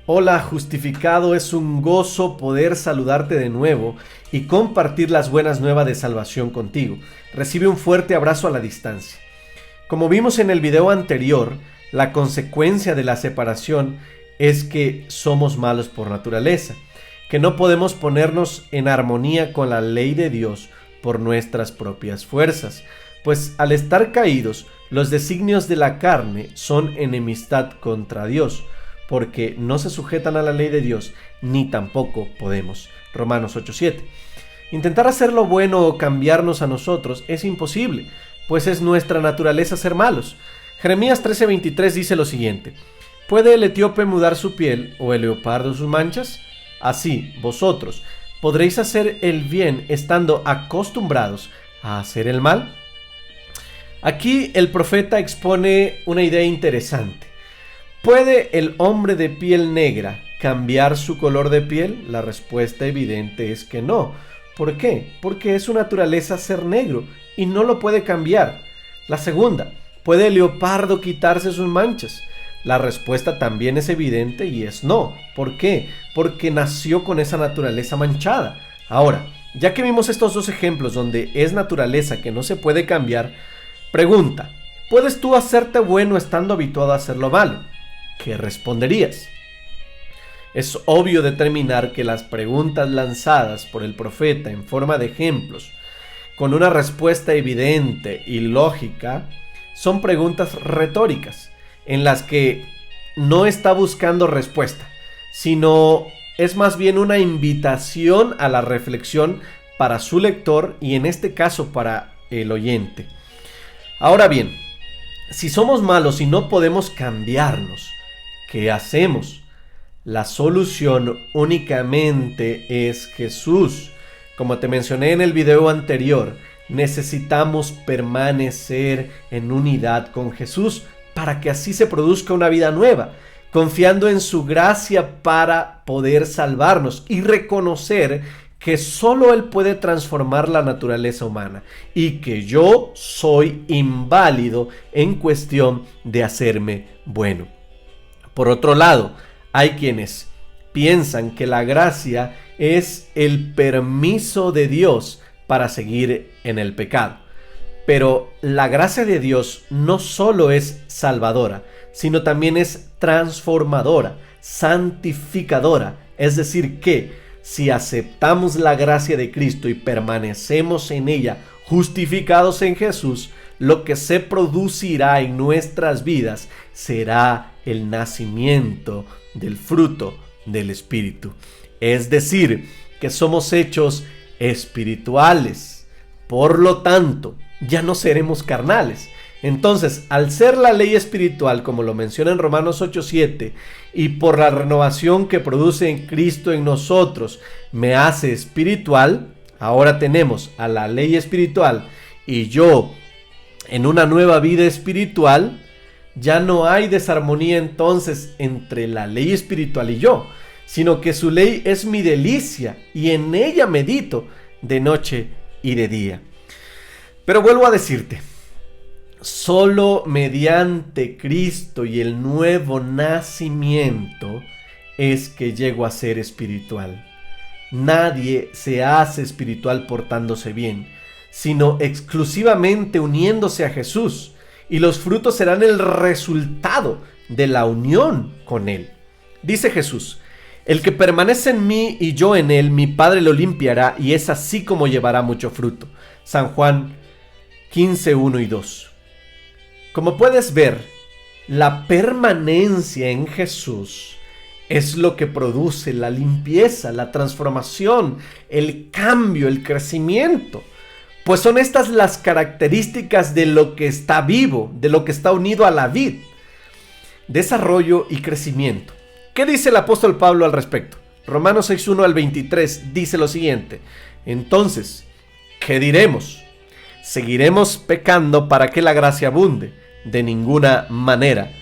Hola justificado, es un gozo poder saludarte de nuevo y compartir las buenas nuevas de salvación contigo. Recibe un fuerte abrazo a la distancia. Como vimos en el video anterior, la consecuencia de la separación es que somos malos por naturaleza, que no podemos ponernos en armonía con la ley de Dios por nuestras propias fuerzas, pues al estar caídos, los designios de la carne son enemistad contra Dios, porque no se sujetan a la ley de Dios, ni tampoco podemos. Romanos 8:7. Intentar hacer lo bueno o cambiarnos a nosotros es imposible, pues es nuestra naturaleza ser malos. Jeremías 13:23 dice lo siguiente: ¿puede el etíope mudar su piel o el leopardo sus manchas? Así, vosotros, ¿podréis hacer el bien estando acostumbrados a hacer el mal? Aquí el profeta expone una idea interesante. ¿Puede el hombre de piel negra cambiar su color de piel? La respuesta evidente es que no. ¿Por qué? Porque es su naturaleza ser negro y no lo puede cambiar. La segunda, ¿puede el leopardo quitarse sus manchas? La respuesta también es evidente y es no. ¿Por qué? Porque nació con esa naturaleza manchada. Ahora, ya que vimos estos dos ejemplos donde es naturaleza que no se puede cambiar, pregunta, ¿puedes tú hacerte bueno estando habituado a hacer lo malo? ¿Qué responderías? Es obvio determinar que las preguntas lanzadas por el profeta en forma de ejemplos, con una respuesta evidente y lógica, son preguntas retóricas, en las que no está buscando respuesta, sino es más bien una invitación a la reflexión para su lector y en este caso para el oyente. Ahora bien, si somos malos y no podemos cambiarnos, ¿qué hacemos? La solución únicamente es Jesús. Como te mencioné en el video anterior, necesitamos permanecer en unidad con Jesús para que así se produzca una vida nueva, confiando en su gracia para poder salvarnos y reconocer que solo Él puede transformar la naturaleza humana y que yo soy inválido en cuestión de hacerme bueno. Por otro lado, hay quienes piensan que la gracia es el permiso de Dios para seguir en el pecado. Pero la gracia de Dios no solo es salvadora, sino también es transformadora, santificadora. Es decir que si aceptamos la gracia de Cristo y permanecemos en ella, justificados en Jesús, lo que se producirá en nuestras vidas será el nacimiento del fruto del Espíritu. Es decir, que somos hechos espirituales. Por lo tanto, ya no seremos carnales. Entonces, al ser la ley espiritual, como lo menciona en Romanos 8:7, y por la renovación que produce en Cristo en nosotros, me hace espiritual, ahora tenemos a la ley espiritual y yo en una nueva vida espiritual, ya no hay desarmonía entonces entre la ley espiritual y yo, sino que su ley es mi delicia y en ella medito de noche y de día. Pero vuelvo a decirte, solo mediante Cristo y el nuevo nacimiento es que llego a ser espiritual. Nadie se hace espiritual portándose bien, sino exclusivamente uniéndose a Jesús, y los frutos serán el resultado de la unión con Él. Dice Jesús: el que permanece en mí y yo en él, mi Padre lo limpiará, y es así como llevará mucho fruto. San Juan 15:1 y 2. Como puedes ver, la permanencia en Jesús es lo que produce la limpieza, la transformación, el cambio, el crecimiento. Pues son estas las características de lo que está vivo, de lo que está unido a la vid. Desarrollo y crecimiento. ¿Qué dice el apóstol Pablo al respecto? Romanos 6:1 al 23 dice lo siguiente: entonces, ¿qué diremos? ¿Seguiremos pecando para que la gracia abunde? De ninguna manera.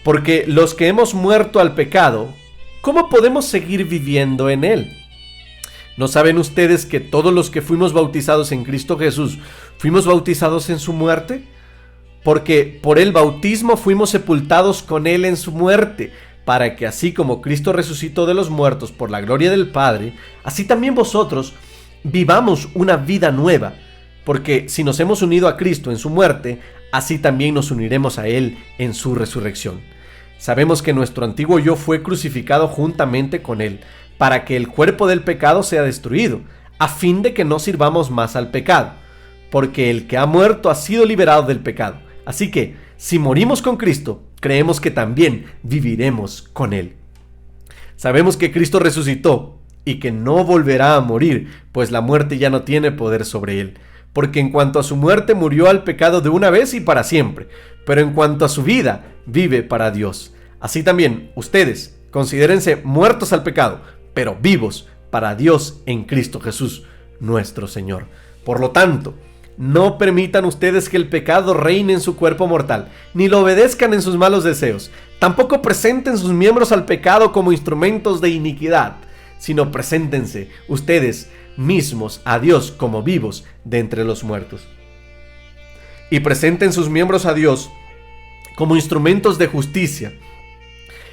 Porque los que hemos muerto al pecado, ¿cómo podemos seguir viviendo en él? ¿No saben ustedes que todos los que fuimos bautizados en Cristo Jesús, fuimos bautizados en su muerte? Porque por el bautismo fuimos sepultados con él en su muerte, para que así como Cristo resucitó de los muertos por la gloria del Padre, así también vosotros vivamos una vida nueva, porque si nos hemos unido a Cristo en su muerte, así también nos uniremos a Él en su resurrección. Sabemos que nuestro antiguo yo fue crucificado juntamente con Él, para que el cuerpo del pecado sea destruido, a fin de que no sirvamos más al pecado, porque el que ha muerto ha sido liberado del pecado. Así que, si morimos con Cristo, creemos que también viviremos con Él. Sabemos que Cristo resucitó y que no volverá a morir, pues la muerte ya no tiene poder sobre Él. Porque en cuanto a su muerte murió al pecado de una vez y para siempre, pero en cuanto a su vida, vive para Dios. Así también, ustedes, considérense muertos al pecado, pero vivos para Dios en Cristo Jesús, nuestro Señor. Por lo tanto, no permitan ustedes que el pecado reine en su cuerpo mortal, ni lo obedezcan en sus malos deseos. Tampoco presenten sus miembros al pecado como instrumentos de iniquidad, sino preséntense ustedes mismos a Dios como vivos de entre los muertos. Y presenten sus miembros a Dios como instrumentos de justicia.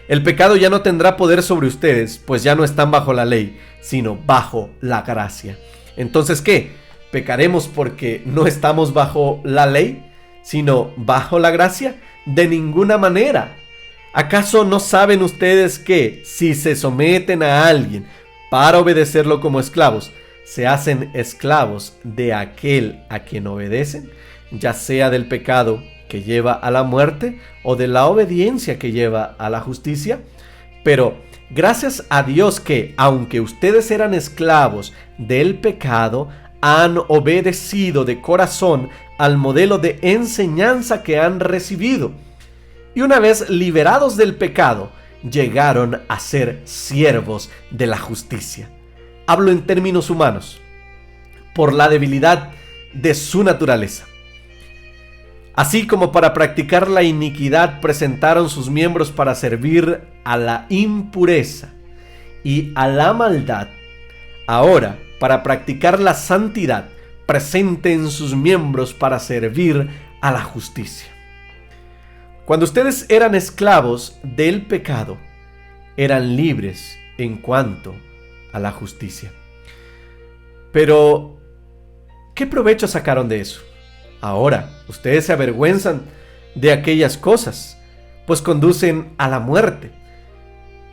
El pecado ya no tendrá poder sobre ustedes, pues ya no están bajo la ley, sino bajo la gracia. Entonces, ¿qué? ¿Pecaremos porque no estamos bajo la ley, sino bajo la gracia? De ninguna manera. ¿Acaso no saben ustedes que si se someten a alguien para obedecerlo como esclavos, se hacen esclavos de aquel a quien obedecen, ya sea del pecado que lleva a la muerte o de la obediencia que lleva a la justicia? Pero gracias a Dios que, aunque ustedes eran esclavos del pecado, han obedecido de corazón al modelo de enseñanza que han recibido. Y una vez liberados del pecado, llegaron a ser siervos de la justicia. Hablo en términos humanos, por la debilidad de su naturaleza. Así como para practicar la iniquidad presentaron sus miembros para servir a la impureza y a la maldad, ahora, para practicar la santidad, presenten sus miembros para servir a la justicia. Cuando ustedes eran esclavos del pecado, eran libres en cuanto a la justicia. Pero, ¿qué provecho sacaron de eso? Ahora, ustedes se avergüenzan de aquellas cosas, pues conducen a la muerte.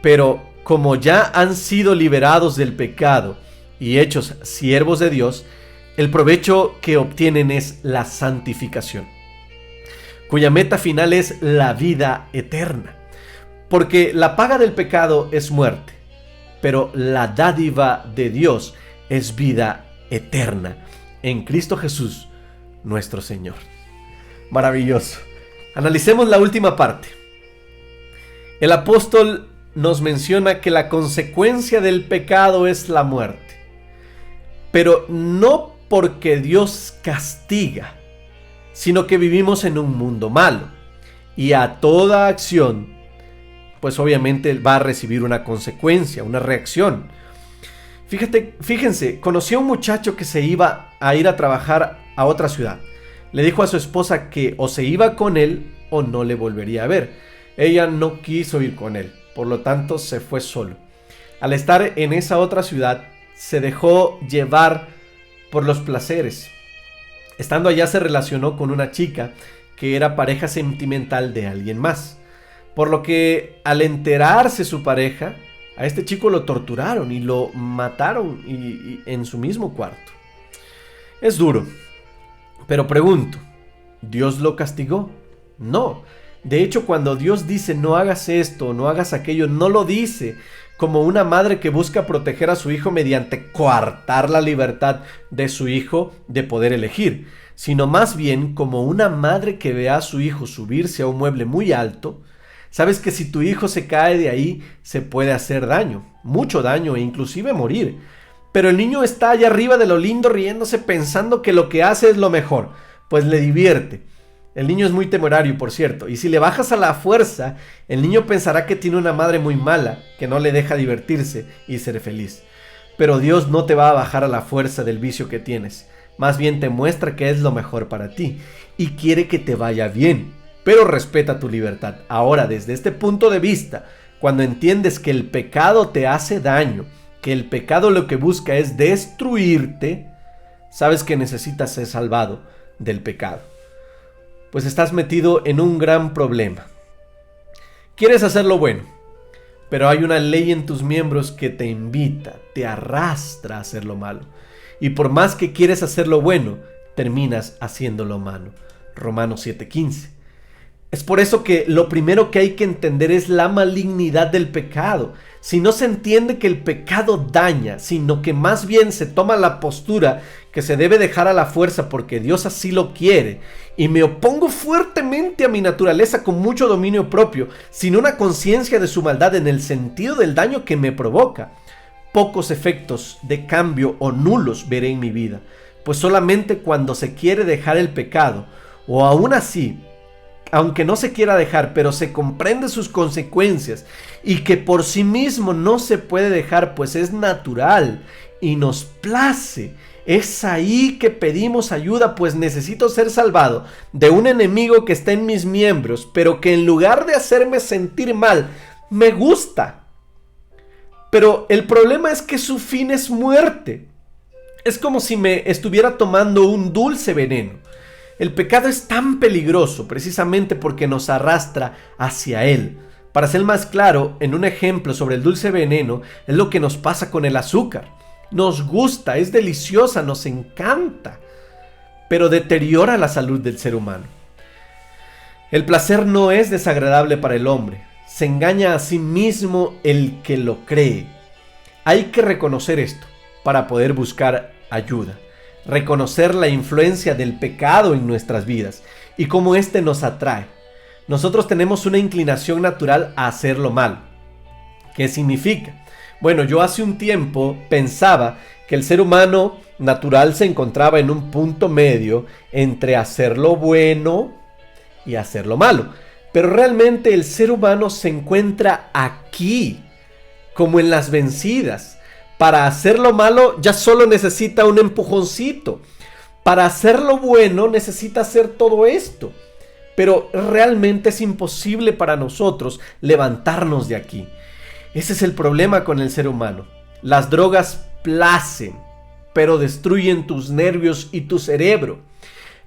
Pero, como ya han sido liberados del pecado y hechos siervos de Dios, el provecho que obtienen es la santificación, cuya meta final es la vida eterna. Porque la paga del pecado es muerte, pero la dádiva de Dios es vida eterna en Cristo Jesús, nuestro Señor. Maravilloso. Analicemos la última parte. El apóstol nos menciona que la consecuencia del pecado es la muerte, pero no porque Dios castiga, sino que vivimos en un mundo malo, y a toda acción, pues obviamente va a recibir una consecuencia, una reacción. Fíjense, conocí a un muchacho que se iba a ir a trabajar a otra ciudad. Le dijo a su esposa que o se iba con él o no le volvería a ver. Ella no quiso ir con él, por lo tanto se fue solo. Al estar en esa otra ciudad, se dejó llevar por los placeres. Estando allá se relacionó con una chica que era pareja sentimental de alguien más. Por lo que al enterarse su pareja, a este chico lo torturaron y lo mataron en su mismo cuarto. Es duro, pero pregunto, ¿Dios lo castigó? No. De hecho, cuando Dios dice no hagas esto, no hagas aquello, no lo dice como una madre que busca proteger a su hijo mediante coartar la libertad de su hijo de poder elegir, sino más bien como una madre que ve a su hijo subirse a un mueble muy alto. Sabes que si tu hijo se cae de ahí, se puede hacer daño, mucho daño e inclusive morir. Pero el niño está allá arriba de lo lindo riéndose pensando que lo que hace es lo mejor, pues le divierte. El niño es muy temerario, por cierto, y si le bajas a la fuerza, el niño pensará que tiene una madre muy mala, que no le deja divertirse y ser feliz. Pero Dios no te va a bajar a la fuerza del vicio que tienes, más bien te muestra que es lo mejor para ti, y quiere que te vaya bien, pero respeta tu libertad. Ahora, desde este punto de vista, Cuando entiendes que el pecado te hace daño, que el pecado lo que busca es destruirte, sabes que necesitas ser salvado del pecado. Pues estás metido en un gran problema. Quieres hacer lo bueno, pero hay una ley en tus miembros que te invita, te arrastra a hacer lo malo. Y por más que quieres hacer lo bueno, terminas haciendo lo malo. Romanos 7:15. Es por eso que lo primero que hay que entender es la malignidad del pecado. Si no se entiende que el pecado daña, sino que más bien se toma la postura que se debe dejar a la fuerza porque Dios así lo quiere, y me opongo fuertemente a mi naturaleza con mucho dominio propio, sin una conciencia de su maldad en el sentido del daño que me provoca, pocos efectos de cambio o nulos veré en mi vida, pues solamente cuando se quiere dejar el pecado, o aún así, aunque no se quiera dejar, pero se comprende sus consecuencias y que por sí mismo no se puede dejar, pues es natural y nos place. Es ahí que pedimos ayuda, pues necesito ser salvado de un enemigo que está en mis miembros, pero que en lugar de hacerme sentir mal, me gusta. Pero el problema es que su fin es muerte. Es como si me estuviera tomando un dulce veneno. El pecado es tan peligroso precisamente porque nos arrastra hacia él. Para ser más claro, en un ejemplo sobre el dulce veneno, es lo que nos pasa con el azúcar. Nos gusta, es deliciosa, nos encanta, pero deteriora la salud del ser humano. El placer no es desagradable para el hombre. Se engaña a sí mismo el que lo cree. Hay que reconocer esto para poder buscar ayuda. Reconocer la influencia del pecado en nuestras vidas y cómo éste nos atrae. Nosotros tenemos una inclinación natural a hacer lo malo. ¿Qué significa? Bueno, yo hace un tiempo pensaba que el ser humano natural se encontraba en un punto medio entre hacer lo bueno y hacer lo malo. Pero realmente el ser humano se encuentra aquí, como en las vencidas. Para hacer lo malo ya solo necesita un empujoncito. Para hacer lo bueno necesita hacer todo esto. Pero realmente es imposible para nosotros levantarnos de aquí. Ese es el problema con el ser humano. Las drogas placen, pero destruyen tus nervios y tu cerebro.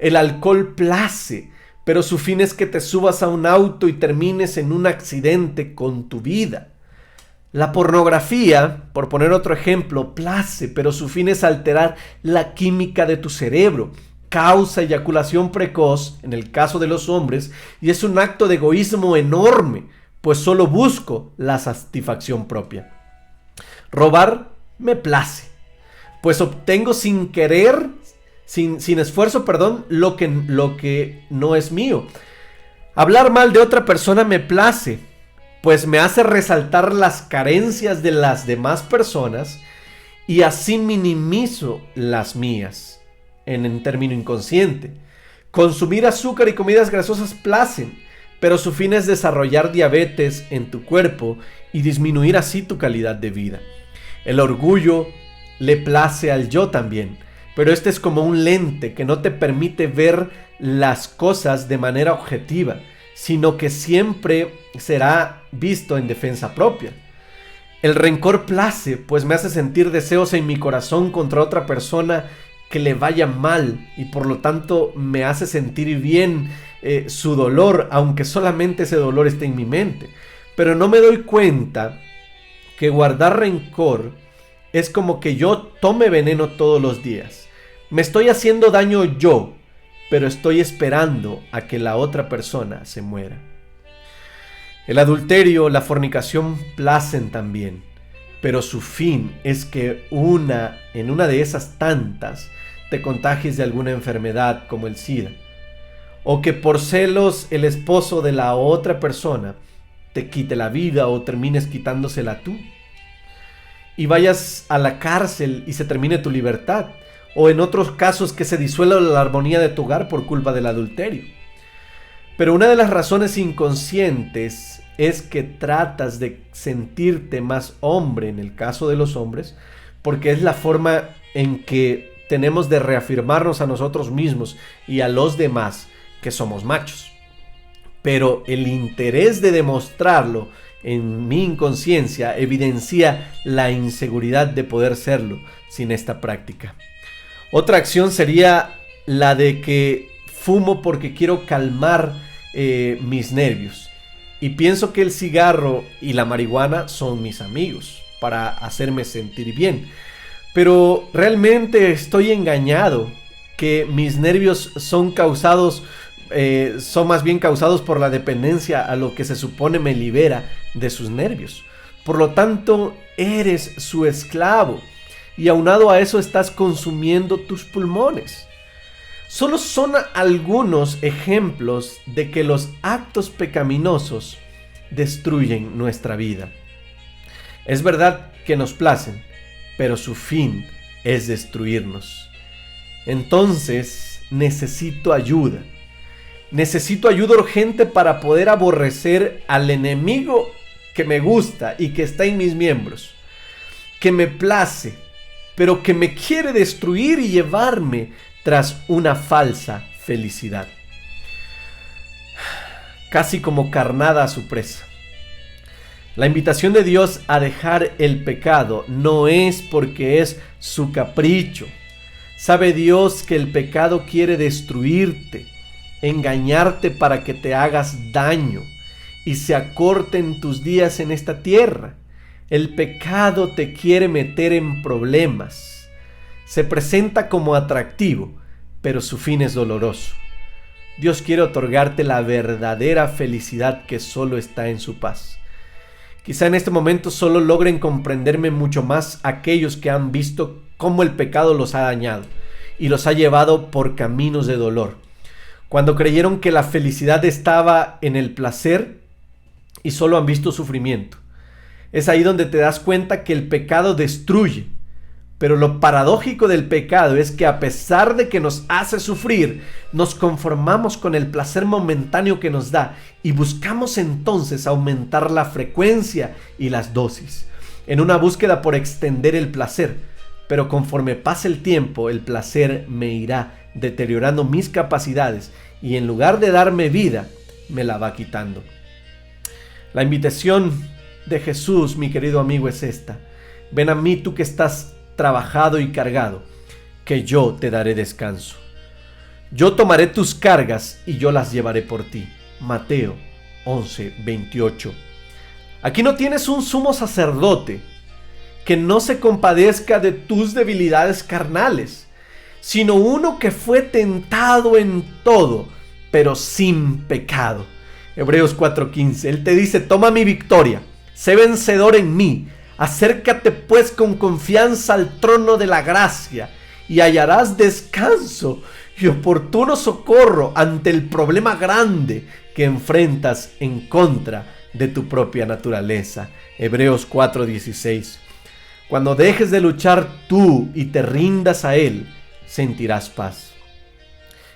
El alcohol place, pero su fin es que te subas a un auto y termines en un accidente con tu vida. La pornografía, por poner otro ejemplo, place, pero su fin es alterar la química de tu cerebro. Causa eyaculación precoz, en el caso de los hombres, y es un acto de egoísmo enorme, pues solo busco la satisfacción propia. Robar me place, pues obtengo sin querer, sin esfuerzo, lo que no es mío. Hablar mal de otra persona me place, pues me hace resaltar las carencias de las demás personas y así minimizo las mías, en término inconsciente. Consumir azúcar y comidas grasosas placen, pero su fin es desarrollar diabetes en tu cuerpo y disminuir así tu calidad de vida. El orgullo le place al yo también, pero este es como un lente que no te permite ver las cosas de manera objetiva, sino que siempre será visto en defensa propia. El rencor place, pues me hace sentir deseos en mi corazón contra otra persona que le vaya mal y por lo tanto me hace sentir bien su dolor, aunque solamente ese dolor esté en mi mente. Pero no me doy cuenta que guardar rencor es como que yo tome veneno todos los días. Me estoy haciendo daño yo, pero estoy esperando a que la otra persona se muera. El adulterio, la fornicación placen también, pero su fin es que en una de esas tantas te contagies de alguna enfermedad como el SIDA, o que por celos el esposo de la otra persona te quite la vida o termines quitándosela tú, y vayas a la cárcel y se termine tu libertad, o en otros casos que se disuelva la armonía de tu hogar por culpa del adulterio. Pero una de las razones inconscientes es que tratas de sentirte más hombre en el caso de los hombres, porque es la forma en que tenemos de reafirmarnos a nosotros mismos y a los demás que somos machos. Pero el interés de demostrarlo en mi inconsciencia evidencia la inseguridad de poder serlo sin esta práctica. Otra acción sería la de que fumo porque quiero calmar mis nervios. Y pienso que el cigarro y la marihuana son mis amigos para hacerme sentir bien. Pero realmente estoy engañado, que mis nervios son más bien causados por la dependencia a lo que se supone me libera de sus nervios. Por lo tanto, eres su esclavo y aunado a eso estás consumiendo tus pulmones. Solo son algunos ejemplos de que los actos pecaminosos destruyen nuestra vida. Es verdad que nos placen, pero su fin es destruirnos. Entonces, necesito ayuda. Necesito ayuda urgente para poder aborrecer al enemigo que me gusta y que está en mis miembros, que me place, pero que me quiere destruir y llevarme tras una falsa felicidad. Casi como carnada a su presa. La invitación de Dios a dejar el pecado no es porque es su capricho. Sabe Dios que el pecado quiere destruirte, engañarte para que te hagas daño y se acorten tus días en esta tierra. El pecado te quiere meter en problemas. Se presenta como atractivo, pero su fin es doloroso. Dios quiere otorgarte la verdadera felicidad que solo está en su paz. Quizá en este momento solo logren comprenderme mucho más aquellos que han visto cómo el pecado los ha dañado y los ha llevado por caminos de dolor. Cuando creyeron que la felicidad estaba en el placer y solo han visto sufrimiento. Es ahí donde te das cuenta que el pecado destruye. Pero lo paradójico del pecado es que a pesar de que nos hace sufrir, nos conformamos con el placer momentáneo que nos da y buscamos entonces aumentar la frecuencia y las dosis, en una búsqueda por extender el placer. Pero conforme pase el tiempo, el placer me irá deteriorando mis capacidades y en lugar de darme vida, me la va quitando. La invitación de Jesús, mi querido amigo, es esta: ven a mí tú que estás trabajado y cargado, que yo te daré descanso. Yo tomaré tus cargas y yo las llevaré por ti. Mateo 11:28. Aquí no tienes un sumo sacerdote que no se compadezca de tus debilidades carnales, sino uno que fue tentado en todo, pero sin pecado. Hebreos 4:15. Él te dice: toma mi victoria, sé vencedor en mí. Acércate pues con confianza al trono de la gracia y hallarás descanso y oportuno socorro ante el problema grande que enfrentas en contra de tu propia naturaleza. Hebreos 4:16. Cuando dejes de luchar tú y te rindas a Él, sentirás paz.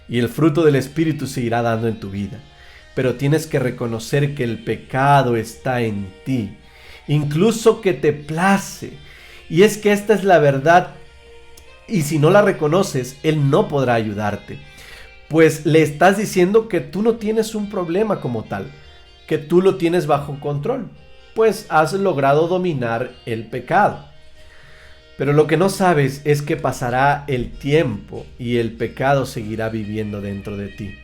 Y el fruto del Espíritu se irá dando en tu vida. Pero tienes que reconocer que el pecado está en ti, incluso que te place. Y es que esta es la verdad, y si no la reconoces, Él no podrá ayudarte, pues le estás diciendo que tú no tienes un problema como tal, que tú lo tienes bajo control, pues has logrado dominar el pecado. Pero lo que no sabes es que pasará el tiempo y el pecado seguirá viviendo dentro de ti,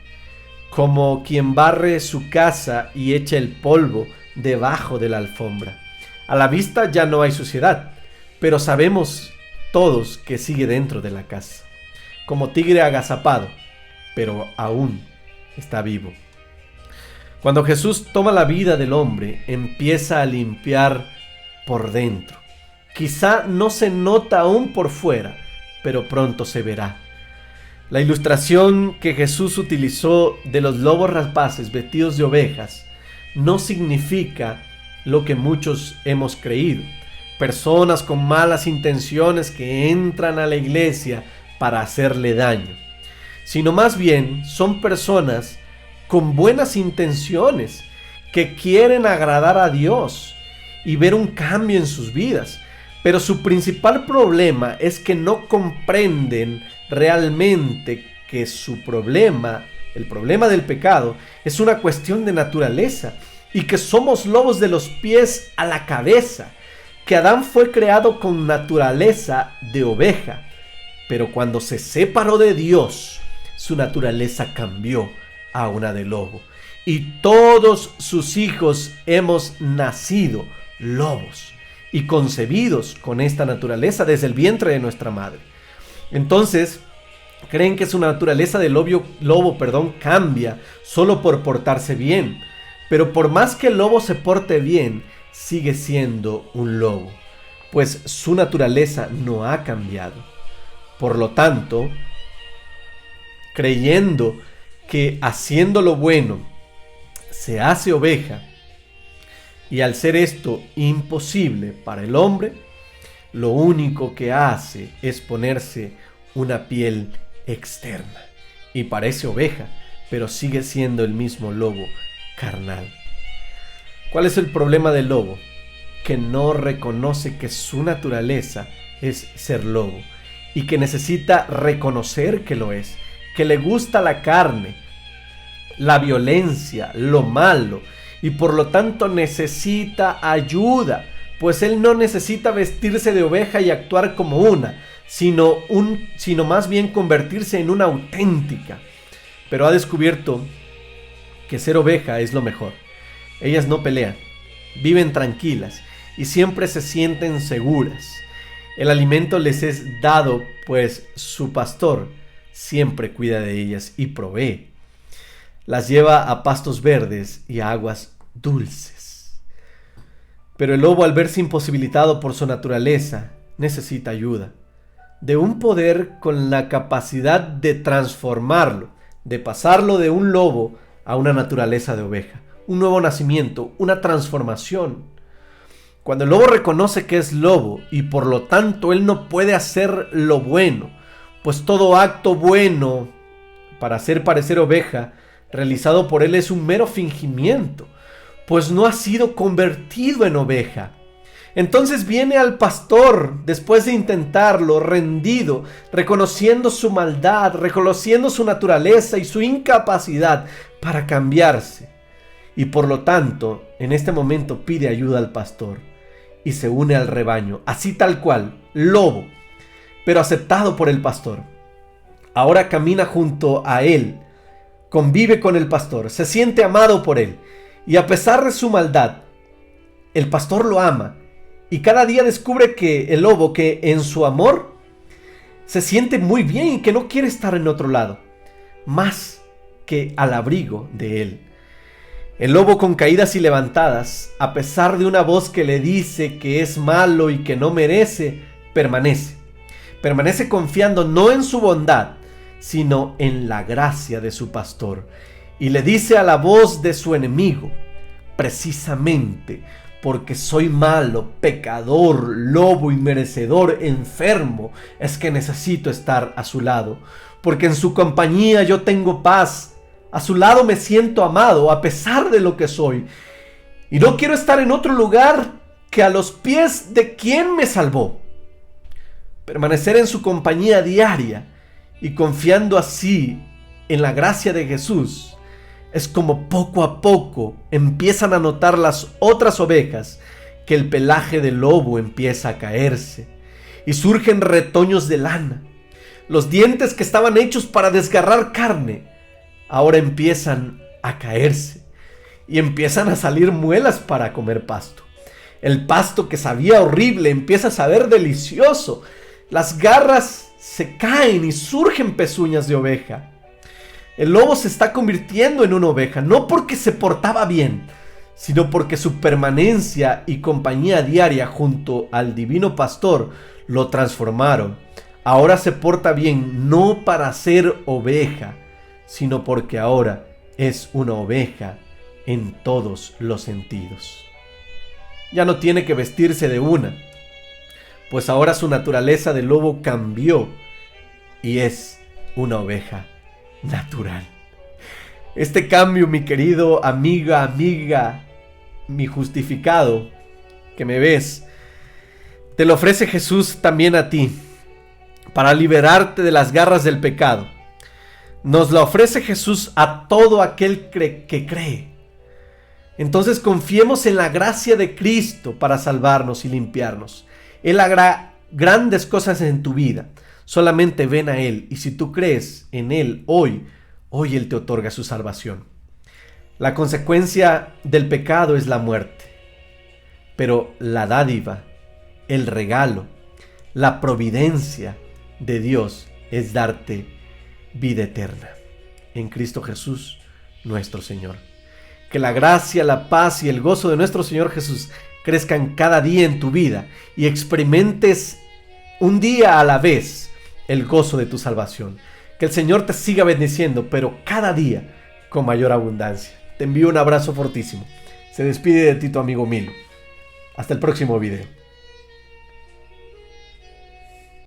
como quien barre su casa y echa el polvo debajo de la alfombra. A la vista ya no hay suciedad, pero sabemos todos que sigue dentro de la casa, como tigre agazapado, pero aún está vivo. Cuando Jesús toma la vida del hombre, empieza a limpiar por dentro. Quizá no se nota aún por fuera, pero pronto se verá. La ilustración que Jesús utilizó de los lobos rapaces vestidos de ovejas no significa lo que muchos hemos creído: personas con malas intenciones que entran a la iglesia para hacerle daño, sino más bien son personas con buenas intenciones que quieren agradar a Dios y ver un cambio en sus vidas, pero su principal problema es que no comprenden realmente que su problema, el problema del pecado, es una cuestión de naturaleza y que somos lobos de los pies a la cabeza, que Adán fue creado con naturaleza de oveja, pero cuando se separó de Dios, su naturaleza cambió a una de lobo. Y todos sus hijos hemos nacido lobos y concebidos con esta naturaleza desde el vientre de nuestra madre. Entonces, creen que su naturaleza de lobo cambia solo por portarse bien. Pero por más que el lobo se porte bien, sigue siendo un lobo, pues su naturaleza no ha cambiado. Por lo tanto, creyendo que haciendo lo bueno se hace oveja, y al ser esto imposible para el hombre, lo único que hace es ponerse una piel externa y parece oveja, pero sigue siendo el mismo lobo carnal. ¿Cuál es el problema del lobo? Que no reconoce que su naturaleza es ser lobo y que necesita reconocer que lo es, que le gusta la carne, la violencia, lo malo, y por lo tanto necesita ayuda, pues él no necesita vestirse de oveja y actuar como una, sino más bien convertirse en una auténtica. Pero ha descubierto que ser oveja es lo mejor. Ellas no pelean, viven tranquilas y siempre se sienten seguras. El alimento les es dado, pues su pastor siempre cuida de ellas y provee. Las lleva a pastos verdes y a aguas dulces. Pero el lobo, al verse imposibilitado por su naturaleza, necesita ayuda, de un poder con la capacidad de transformarlo, de pasarlo de un lobo a una naturaleza de oveja, un nuevo nacimiento, una transformación. Cuando el lobo reconoce que es lobo y por lo tanto él no puede hacer lo bueno, pues todo acto bueno para hacer parecer oveja realizado por él es un mero fingimiento, pues no ha sido convertido en oveja. Entonces viene al pastor, después de intentarlo, rendido, reconociendo su maldad, reconociendo su naturaleza y su incapacidad para cambiarse. Y por lo tanto, en este momento pide ayuda al pastor y se une al rebaño, así tal cual, lobo, pero aceptado por el pastor. Ahora camina junto a él, convive con el pastor, se siente amado por él, y a pesar de su maldad, el pastor lo ama, y cada día descubre que el lobo, que en su amor se siente muy bien y que no quiere estar en otro lado, más que al abrigo de él. El lobo, con caídas y levantadas, a pesar de una voz que le dice que es malo y que no merece, permanece confiando no en su bondad, sino en la gracia de su pastor, y le dice a la voz de su enemigo: precisamente porque soy malo, pecador, lobo, inmerecedor, enfermo, es que necesito estar a su lado, porque en su compañía yo tengo paz, a su lado me siento amado a pesar de lo que soy, y no quiero estar en otro lugar que a los pies de quien me salvó. Permanecer en su compañía diaria y confiando así en la gracia de Jesús es como poco a poco empiezan a notar las otras ovejas que el pelaje del lobo empieza a caerse y surgen retoños de lana. Los dientes que estaban hechos para desgarrar carne ahora empiezan a caerse y empiezan a salir muelas para comer pasto. El pasto que sabía horrible empieza a saber delicioso. Las garras se caen y surgen pezuñas de oveja. El lobo se está convirtiendo en una oveja, no porque se portaba bien, sino porque su permanencia y compañía diaria junto al divino pastor lo transformaron. Ahora se porta bien no para ser oveja, sino porque ahora es una oveja en todos los sentidos. Ya no tiene que vestirse de una, pues ahora su naturaleza de lobo cambió y es una oveja natural. Este cambio, mi querido amiga, mi justificado, que me ves, te lo ofrece Jesús también a ti, para liberarte de las garras del pecado. Nos la ofrece Jesús a todo aquel que cree. Entonces confiemos en la gracia de Cristo para salvarnos y limpiarnos. Él hará grandes cosas en tu vida. Solamente ven a Él, y si tú crees en Él hoy Él te otorga su salvación. La consecuencia del pecado es la muerte, pero la dádiva, el regalo, la providencia de Dios es darte vida eterna en Cristo Jesús, nuestro Señor. Que la gracia, la paz y el gozo de nuestro Señor Jesús crezcan cada día en tu vida y experimentes un día a la vez el gozo de tu salvación. Que el Señor te siga bendiciendo, pero cada día con mayor abundancia. Te envío un abrazo fortísimo. Se despide de ti tu amigo Milo. Hasta el próximo video.